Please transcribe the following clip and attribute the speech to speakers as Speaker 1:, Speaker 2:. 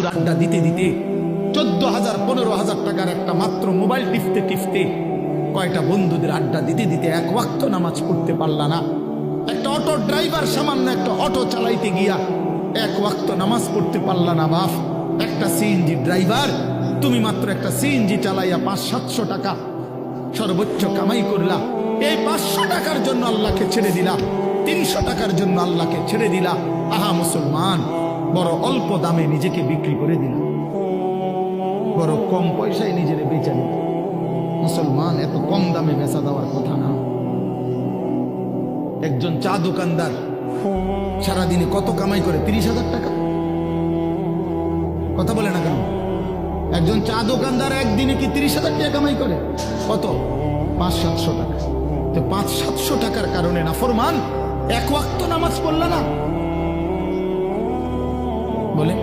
Speaker 1: বন্ধুর আড্ডা দিতে দিতে 14,000 15,000 টাকার একটা মাত্র মোবাইল টিপতে টিপতে কয়টা বন্ধুদের আড্ডা দিতে দিতে এক ওয়াক্ত নামাজ পড়তে পারলা না। একটা অটো ড্রাইভার সামান্য একটা অটো চালাইতে গিয়া এক ওয়াক্ত নামাজ পড়তে পারলা না বাপ। একটা সিএনজি ড্রাইভার, তুমি মাত্র একটা সিএনজি চালাইয়া 500-700 টাকা সর্বোচ্চ কামাই করলা। এই 500 টাকার জন্য আল্লাহকে ছেড়ে দিলা, 300 টাকার জন্য আল্লাহকে ছেড়ে দিলা। আহা মুসলমান, বড় অল্প দামে নিজেকে বিক্রি করে দিলা, বড় কম পয়সায় নিজের বেচা দিল। মুসলমান, এত কম দামে বেচা দেওয়ার কথা না। একজন চা দোকানদার সারাদিনে কত কামাই করে? 30,000 টাকা। কথা বলে না কেন? একজন চা দোকানদার একদিনে কি 30,000 টাকা কামাই করে? কত? 500-700 টাকা। তো 500-700 টাকার কারণে নাফরমান এক ওয়াক্ত নামাজ পড়লা না বলে